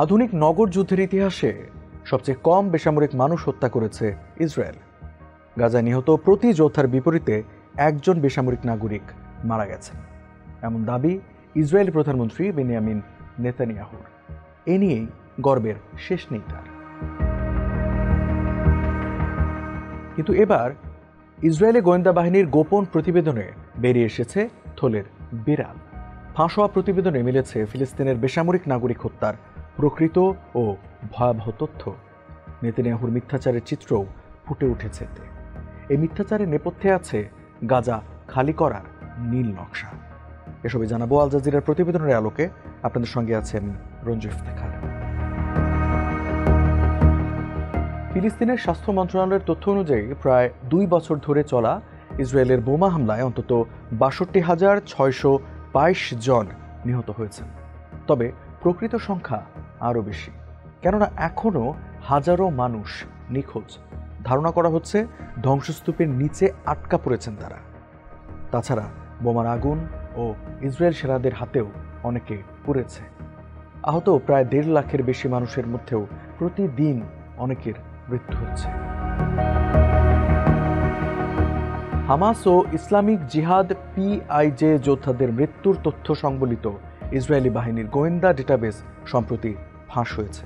আধুনিক নগর যুদ্ধের ইতিহাসে সবচেয়ে কম বেসামরিক মানুষ হত্যা করেছে ইসরায়েল। গাজায় নিহত প্রতি যোদ্ধার বিপরীতে একজন বেসামরিক নাগরিক মারা গেছেন, এমন দাবি ইসরায়েলি প্রধানমন্ত্রী বেনিয়ামিন নেতানিয়াহুর। এ নিয়েই গর্বের শেষ নেই তার। কিন্তু এবার ইসরায়েলি গোয়েন্দা বাহিনীর গোপন প্রতিবেদনে বেরিয়ে এসেছে থলের বিড়াল। ফাঁস হওয়া প্রতিবেদনে মিলেছে ফিলিস্তিনের বেসামরিক নাগরিক হত্যার প্রকৃত ও ভয়াবহ তথ্য। নেতানিয়াহুর মিথ্যাচারের চিত্রও ফুটে উঠেছে এতে। এই মিথ্যাচারের নেপথ্যে আছে গাজা খালি করার নীল নকশা। এসবই জানাবো আল জাজিরার প্রতিবেদনের আলোকে। আপনাদের সঙ্গে আছেন রঞ্জু ইফতেখার। ফিলিস্তিনের স্বাস্থ্য মন্ত্রণালয়ের তথ্য অনুযায়ী প্রায় 2 বছর ধরে চলা ইসরায়েলের বোমা হামলায় অন্তত 62,622 জন নিহত হয়েছেন। তবে প্রকৃত সংখ্যা আরও বেশি, কেননা এখনও হাজারো মানুষ নিখোঁজ। ধারণা করা হচ্ছে ধ্বংসস্তূপের নিচে আটকা পড়েছেন তারা। তাছাড়া বোমার আগুন ও ইসরায়েল সেনাদের হাতেও অনেকে পুড়েছে। আহত প্রায় 1.5 লাখের বেশি মানুষের মধ্যেও প্রতিদিন অনেকের মৃত্যু হচ্ছে। হামাস ও ইসলামিক জিহাদ PIJ যোদ্ধাদের মৃত্যুর তথ্য সংবলিত ইসরায়েলি বাহিনীর গোয়েন্দা ডেটাবেস সম্প্রতি ফাঁস হয়েছে।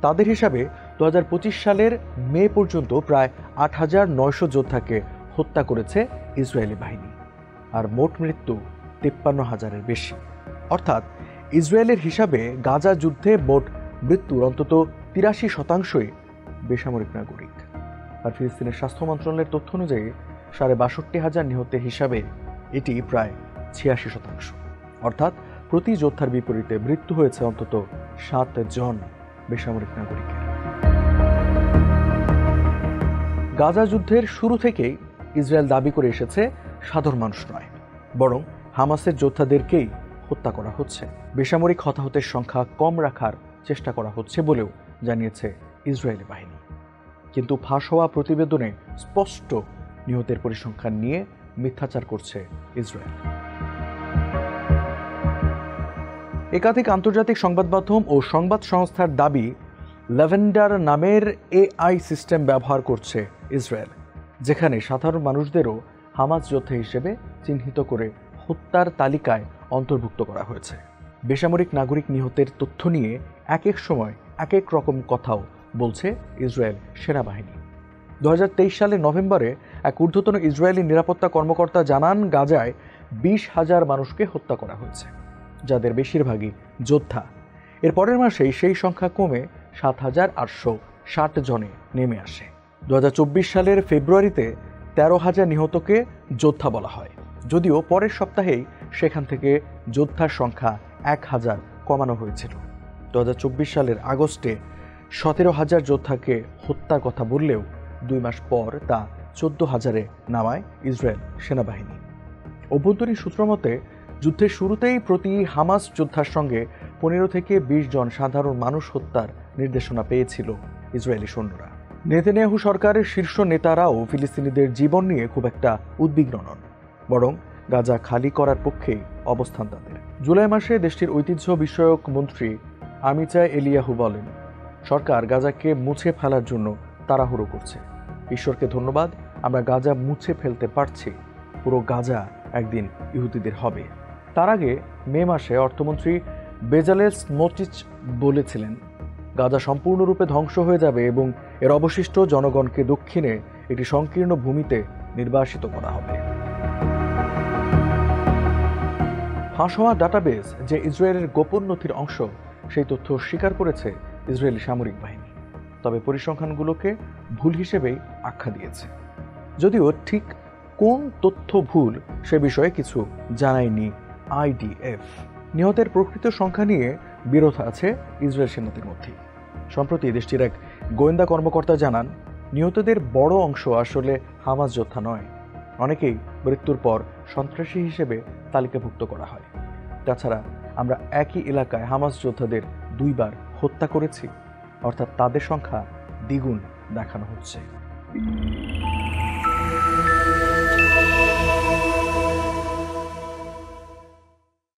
তাদের হিসাবে 2025 সালের মে পর্যন্ত প্রায় 8,900 যোদ্ধাকে হত্যা করেছে ইসরায়েলি বাহিনী, আর মোট মৃত্যু 53,000-এর বেশি। অর্থাৎ ইসরায়েলের হিসাবে গাজা যুদ্ধে মোট মৃত্যুর অন্তত 83% বেসামরিক নাগরিক। আর ফিলিস্তিনের স্বাস্থ্য মন্ত্রণালয়ের তথ্য অনুযায়ী 62,500 নিহতের হিসাবে এটি প্রায় 86%। অর্থাৎ প্রতি যোদ্ধার বিপরীতে মৃত্যু হয়েছে অন্তত 7 জন বেসামরিক নাগরিকের। গাজা যুদ্ধের শুরু থেকেই ইসরায়েল দাবি করে এসেছে সাধারণ মানুষ নয়, বরং হামাসের যোদ্ধাদেরকেই হত্যা করা হচ্ছে। বেসামরিক হতাহতের সংখ্যা কম রাখার চেষ্টা করা হচ্ছে বলেও জানিয়েছে ইসরায়েলি বাহিনী। কিন্তু ফাঁস হওয়া প্রতিবেদনে স্পষ্ট নিহতের পরিসংখ্যান নিয়ে মিথ্যাচার করছে ইসরায়েল। একাধিক আন্তর্জাতিক সংবাদ মাধ্যম ও সংবাদ সংস্থার দাবি, ল্যাভেন্ডার নামের AI সিস্টেম ব্যবহার করছে ইসরায়েল, যেখানে সাধারণ মানুষদেরও হামাস যোদ্ধা হিসেবে চিহ্নিত করে হত্যার তালিকায় অন্তর্ভুক্ত করা হয়েছে। বেসামরিক নাগরিক নিহতের তথ্য নিয়ে এক এক সময় এক এক রকম কথাও বলছে ইসরায়েল সেনাবাহিনী। 2023 সালের নভেম্বরে এক ঊর্ধ্বতন ইসরায়েলি নিরাপত্তা কর্মকর্তা জানান, গাজায় 20,000 মানুষকে হত্যা করা হয়েছে, যাদের বেশিরভাগই যোদ্ধা। এর পরের মাসেই সেই সংখ্যা কমে 7,860 জনে নেমে আসে। 2024 সালের ফেব্রুয়ারিতে 13,000 নিহতকে যোদ্ধা বলা হয়, যদিও পরের সপ্তাহেই সেখান থেকে যোদ্ধার সংখ্যা 1,000 কমানো হয়েছিল। 2024 সালের আগস্টে 17,000 যোদ্ধাকে হত্যার কথা বললেও 2 মাস পর তা 14,000-এ নামায় ইসরায়েল সেনাবাহিনী। অভ্যন্তরীণ সূত্র মতে, যুদ্ধের শুরুতেই প্রতি হামাস যোদ্ধার সঙ্গে 15 থেকে 20 জন সাধারণ মানুষ হত্যার নির্দেশনা পেয়েছিল ইসরায়েলি সৈন্যরা। নেতানিয়াহু সরকারের শীর্ষ নেতারাও ফিলিস্তিনিদের জীবন নিয়ে খুব একটা উদ্বিগ্ন নন, বরং গাজা খালি করার পক্ষেই অবস্থান তাদের। জুলাই মাসে দেশটির ঐতিহ্য বিষয়ক মন্ত্রী আমিচাই এলিয়াহু বলেন, সরকার গাজাকে মুছে ফেলার জন্য তাড়াহুড়ো করছে। ঈশ্বরকে ধন্যবাদ, আমরা গাজা মুছে ফেলতে পারছি। পুরো গাজা একদিন ইহুদিদের হবে। তার আগে মে মাসে অর্থমন্ত্রী বেজালেল স্মোট্রিচ বলেছিলেন, গাজা সম্পূর্ণরূপে ধ্বংস হয়ে যাবে এবং এর অবশিষ্ট জনগণকে দক্ষিণে একটি সংকীর্ণ ভূমিতে নির্বাসিত করা হবে। ফাঁস হওয়া ডাটাবেস যে ইসরায়েলের গোপন নথির অংশ, সেই তথ্য স্বীকার করেছে ইসরায়েলি সামরিক বাহিনী। তবে পরিসংখ্যানগুলোকে ভুল হিসেবেই আখ্যা দিয়েছে, যদিও ঠিক কোন তথ্য ভুল সে বিষয়ে কিছু জানায়নি IDF। নিহতের প্রকৃত সংখ্যা নিয়ে বিরোধ আছে ইসরায়েল সেনাদের মধ্যে। সম্প্রতি দেশটির এক গোয়েন্দা কর্মকর্তা জানান, নিহতদের বড় অংশ আসলে হামাস যোদ্ধা নয়। অনেকেই মৃত্যুর পর সন্ত্রাসী হিসেবে তালিকাভুক্ত করা হয়। তাছাড়া আমরা একই এলাকায় হামাস যোদ্ধাদের 2 বার হত্যা করেছি, অর্থাৎ তাদের সংখ্যা দ্বিগুণ দেখানো হচ্ছে।